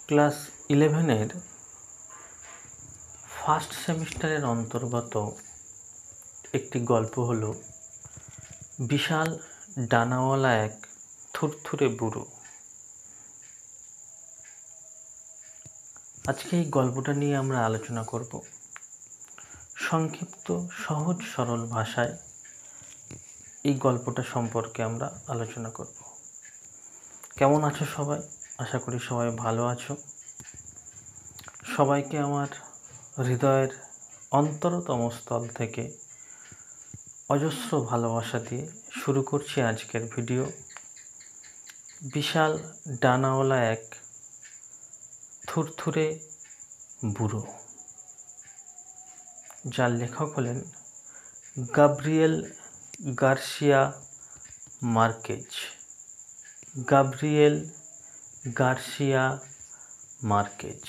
Class 11-এর first সেমিস্টারের অন্তর্গত একটি গল্প হলো বিশাল ডানাওয়ালা এক থুরথুরে বুড়ো। আজকে এই গল্পটা নিয়ে আমরা আলোচনা করব। সংক্ষিপ্ত সহজ সরল ভাষায় এই গল্পটা সম্পর্কে আমরা আলোচনা করব। কেমন আছো সবাই? আশা করি সবাই ভালো আছো। সবাইকে আমার হৃদয়ের অন্তরতম স্থল থেকে অজস্র ভালোবাসা দিয়ে শুরু করছি আজকের ভিডিও। বিশাল ডানাওয়ালা এক থুরথুরে বুড়ো, যার লেখক হলেন Gabriel Garcia Marquez. Gabriel Garcia Marquez.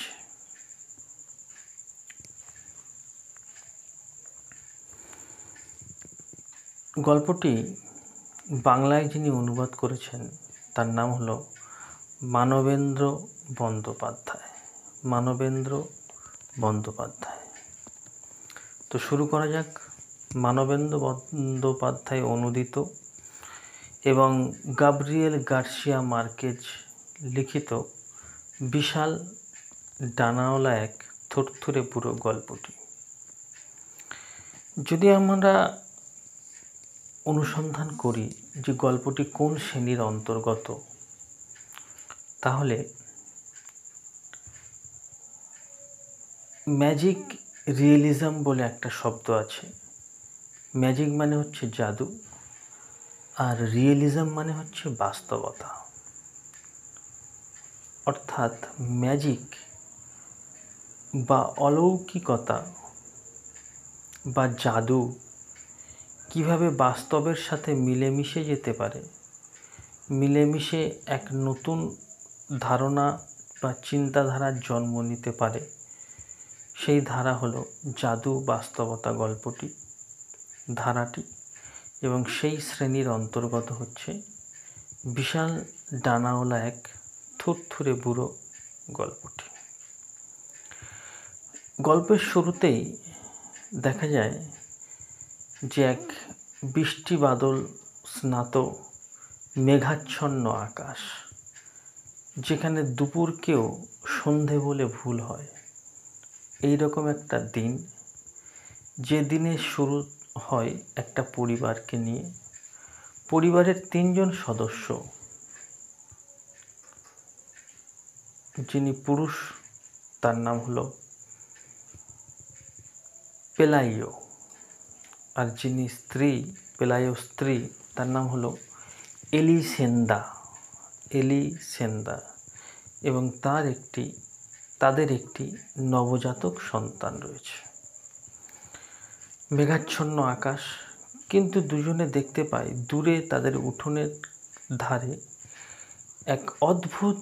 গল্পটি বাংলায় যিনি অনুবাদ করেছেন তার নাম হলো মানবেন্দ্র বন্দ্যোপাধ্যায়। মানবেন্দ্র বন্দ্যোপাধ্যায়। তো শুরু করা যাক। মানবেন্দ্র বন্দ্যোপাধ্যায় অনুদিত এবং গাব্রিয়েল গার্সিয়া মার্কেজ লিখিত বিশাল ডানাওয়ালা এক থুরথুরে বুড়ো গল্পটি। যদি আমরা অনুসন্ধান করি যে গল্পটি কোন শ্রেণীর অন্তর্গত, তাহলে ম্যাজিক রিয়েলিজম বলে একটা শব্দ আছে। ম্যাজিক মানে হচ্ছে জাদু, আর রিয়েলিজম মানে হচ্ছে বাস্তবতা। অর্থাৎ ম্যাজিক বা অলৌকিকতা বা জাদু কিভাবে বাস্তবের সাথে মিলেমিশে যেতে পারে, মিলেমিশে এক নতুন ধারণা বা চিন্তাধারার জন্ম নিতে পারে, সেই ধারা হলো জাদু বাস্তবতা গল্পটি, ধারাটি। এবং সেই শ্রেণীর অন্তর্গত হচ্ছে বিশাল ডানাওয়ালা এক থুরথুরে বুড়ো গল্পটি। গল্পের শুরুতেই দেখা যায় যে এক বৃষ্টি বাদল স্নাত মেঘাচ্ছন্ন আকাশ, যেখানে দুপুরকেও সন্ধে বলে ভুল হয়। এই রকম একটা দিন, যে দিনে শুরু হয় একটা পরিবারকে নিয়ে। পরিবারের 3 জন সদস্য, যিনি পুরুষ তার নাম হলো পেলাইও, আর যিনি স্ত্রী, পেলাইও স্ত্রী, তার নাম হলো এলিসেন্দা। এবং তাদের একটি নবজাতক সন্তান রয়েছে। মেঘাচ্ছন্ন আকাশ, কিন্তু দুজনে দেখতে পায় দূরে তাদের উঠোনের ধারে এক অদ্ভুত,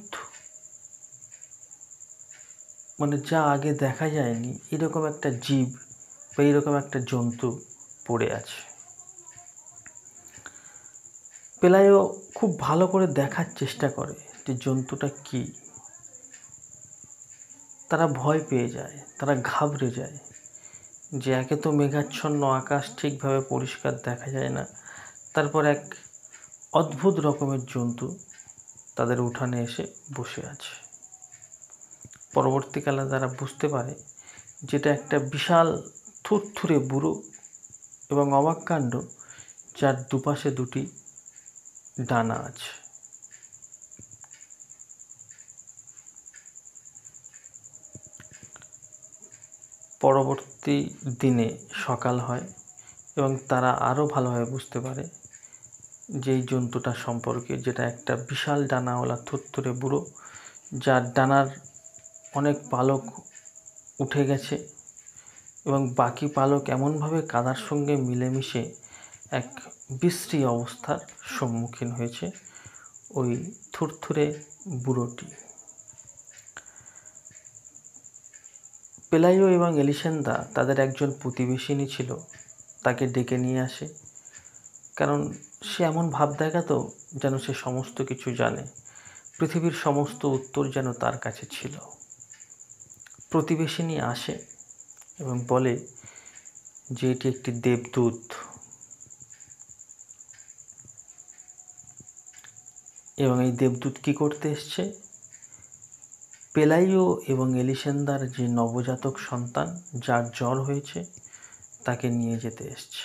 যা আগে দেখা যায়নি এরকম একটা জীব বা এরকম একটা জন্তু পড়ে আছে। পেলাইও খুব ভালো করে দেখার চেষ্টা করে যে জন্তুটা কি। তারা ভয় পেয়ে যায়, তারা ঘাবড়ে যায় যে একে তো মেঘাচ্ছন্ন আকাশ, ঠিকভাবে পরিষ্কার দেখা যায় না, তারপর এক অদ্ভুত রকমের জন্তু তাদের উঠানে এসে বসে আছে। পরবর্তীকালে তারা বুঝতে পারে যেটা একটা বিশাল থুরথুরে বুড়ো, এবং অবাক কাণ্ড, যার দুপাশে 2টি ডানা আছে। পরবর্তী দিনে সকাল হয় এবং তারা আরও ভালোভাবে বুঝতে পারে যে এই জন্তুটা সম্পর্কে, যেটা একটা বিশাল ডানাওয়ালা থুরথুরে বুড়ো, যার ডানার অনেক পালক উঠে গেছে এবং বাকি পালক এমনভাবে কাদার সঙ্গে মিলেমিশে এক বিশ্রী অবস্থার সম্মুখীন হয়েছে ওই থুরথুরে বুড়োটি। পেলাইও এবং এলিসেন্দা তাদের একজন প্রতিবেশিনী ছিল, তাকে ডেকে নিয়ে আসে, কারণ সে এমন ভাব দেখাতো যেন সে সমস্ত কিছু জানে। পৃথিবীর সমস্ত উত্তর যেন তার কাছে ছিল। প্রতিবেশিনী আসে এবং বলে যে এটি একটি দেবদূত এবং এই দেবদূত কি করতে এসছে? পেলাইও এবং এলিসেন্দার যে নবজাতক সন্তান যার জ্বর হয়েছে তাকে নিয়ে যেতে এসছে।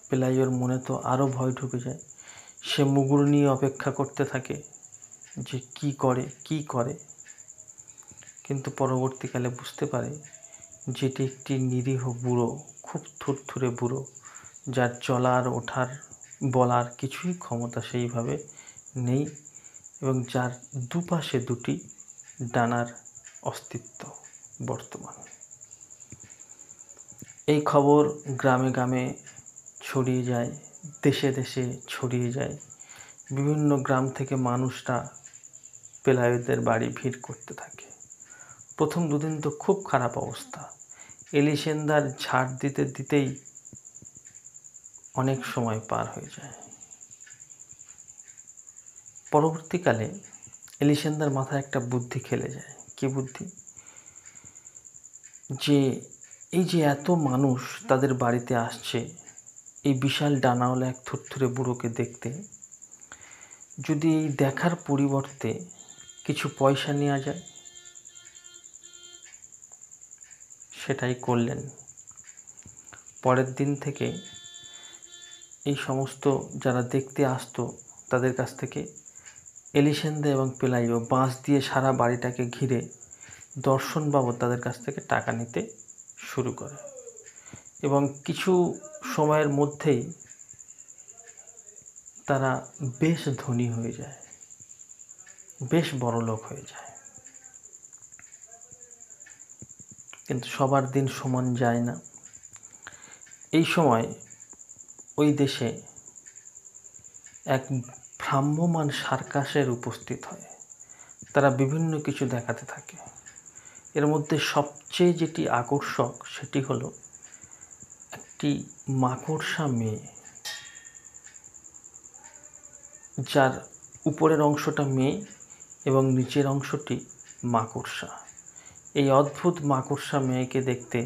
পেলাইওর মনে তো আরও ভয় ঢুকে যায়। সে মুগুর নিয়ে অপেক্ষা করতে থাকে যে কি করে, কিন্তু পরবর্তীকালে বুঝতে পারে যেটি একটি নিরীহ বুড়ো, খুব থুরথুরে বুড়ো, যার চলার ওঠার বলার কিছুই ক্ষমতা সেইভাবে নেই এবং যার দুপাশে দুটি ডানার অস্তিত্ব বর্তমান। এই খবর গ্রামে গ্রামে ছড়িয়ে যায়, দেশে দেশে ছড়িয়ে যায়। বিভিন্ন গ্রাম থেকে মানুষরা পেলাইওদের বাড়ি ভিড় করতে থাকে। প্রথম দুদিন তো খুব খারাপ অবস্থা। এলিসেন্দার ঝাড় দিতে দিতেই অনেক সময় পার হয়ে যায়। পরবর্তীকালে এলিসেন্দার মাথায় একটা বুদ্ধি খেলে যায়। কি বুদ্ধি? যে এই যে এত মানুষ তাদের বাড়িতে আসছে এই বিশাল ডানাওয়ালা এক থুরথুরে বুড়োকে দেখতে, যদি এই দেখার পরিবর্তে কিছু পয়সা নেওয়া যায়। সেটাই করলেন। পরের দিন থেকে এই সমস্ত যারা দেখতে আসতো তাদের কাছ থেকে এলিসেন্দা এবং পেলাইও বাঁশ দিয়ে সারা বাড়িটাকে ঘিরে দর্শন বাবদ তাদের কাছ থেকে টাকা নিতে শুরু করে এবং কিছু সময়ের মধ্যেই তারা বেশ ধনী হয়ে যায়, বেশ বড়লোক হয়ে যায়। কিন্তু সবার দিন সমান যায় না। এই সময় ওই দেশে এক ভ্রাম্যমান সার্কাসের উপস্থিত হয়। তারা বিভিন্ন কিছু দেখাতে থাকে। এর মধ্যে সবচেয়ে যেটি আকর্ষক সেটি হলো একটি মাকড়সা মেয়ে, যার উপরের অংশটা মেয়ে এবং নিচের অংশটি মাকড়সা। এই অদ্ভুত মাকড়সা মেয়েকে দেখতে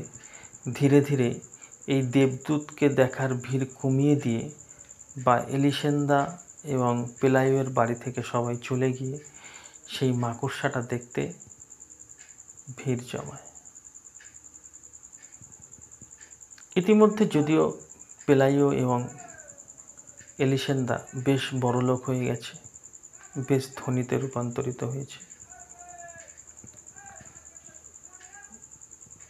ধীরে ধীরে এই দেবদূতকে দেখার ভিড় কমিয়ে দিয়ে বা এলিসেন্দা এবং পেলাইওর বাড়ি থেকে সবাই চলে গিয়ে সেই মাকড়সাটা দেখতে ভিড় জমায়। ইতিমধ্যে যদিও পেলাইও এবং এলিসেন্দা বেশ বড়লোক হয়ে গেছে, বেশ ধনীতে রূপান্তরিত হয়েছে,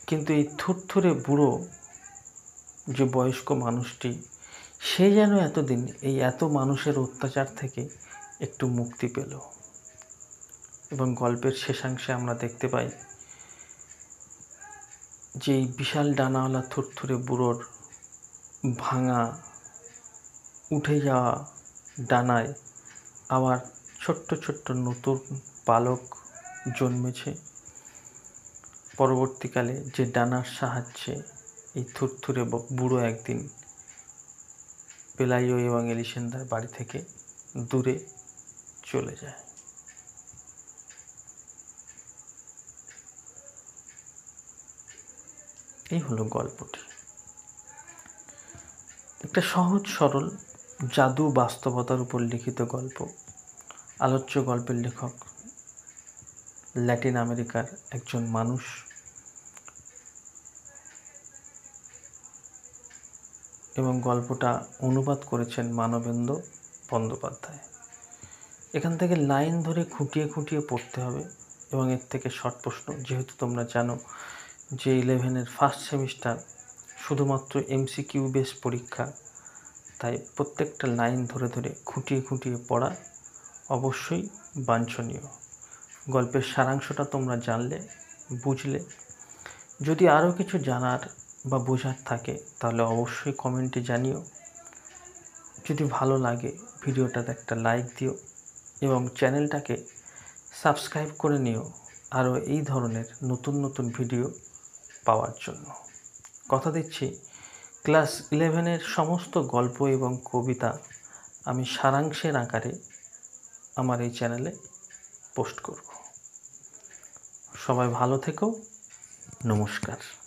কিন্তু এই থুরথুরে বুড়ো যে বয়স্ক মানুষটি, সে যেন এতদিন এই এত মানুষের অত্যাচার থেকে একটু মুক্তি পেল। এবং গল্পের শেষাংশে আমরা দেখতে পাই যে এই বিশাল ডানাওয়ালা থুরথুরে বুড়োর ভাঙা উঠে যাওয়া ডানায় আবার ছোট্ট ছোট্ট নতুন পালক জন্মেছে। পরবর্তীকালে যে ডানার সাহায্যে এই থুরথুরে বুড়ো একদিন পেলাইও এবং এলিসেন্দার বাড়ি থেকে দূরে চলে যায়। এই হলো গল্পটি। একটা সহজ সরল জাদু বাস্তবতার উপর লিখিত গল্প। আলোচ্য গল্পের লেখক ল্যাটিন আমেরিকার একজন মানুষ এবং গল্পটা অনুবাদ করেছেন মানবেন্দ্র বন্দ্যোপাধ্যায়। এখান থেকে লাইন ধরে খুঁটিয়ে খুঁটিয়ে পড়তে হবে এবং এর থেকে শর্ট প্রশ্ন, যেহেতু তোমরা জানো যে 11-এর ফার্স্ট সেমিস্টার শুধুমাত্র MCQ বেস পরীক্ষা, তাই প্রত্যেকটা লাইন ধরে ধরে খুঁটিয়ে খুঁটিয়ে পড়া অবশ্যই বাঞ্ছনীয়। গল্পের সারাংশটা তোমরা জানলে, বুঝলে। যদি আরও কিছু জানার বা বোঝার থাকে তাহলে অবশ্যই কমেন্টে জানিও। যদি ভালো লাগে ভিডিওটাতে একটা লাইক দিও এবং চ্যানেলটাকে সাবস্ক্রাইব করে নিও আরও এই ধরনের নতুন নতুন ভিডিও পাওয়ার জন্য। কথা দিচ্ছি, ক্লাস 11-এর সমস্ত গল্প এবং কবিতা আমি সারাংশের আকারে আমার এই চ্যানেলে পোস্ট করব। সবাই ভালো থেকো। নমস্কার।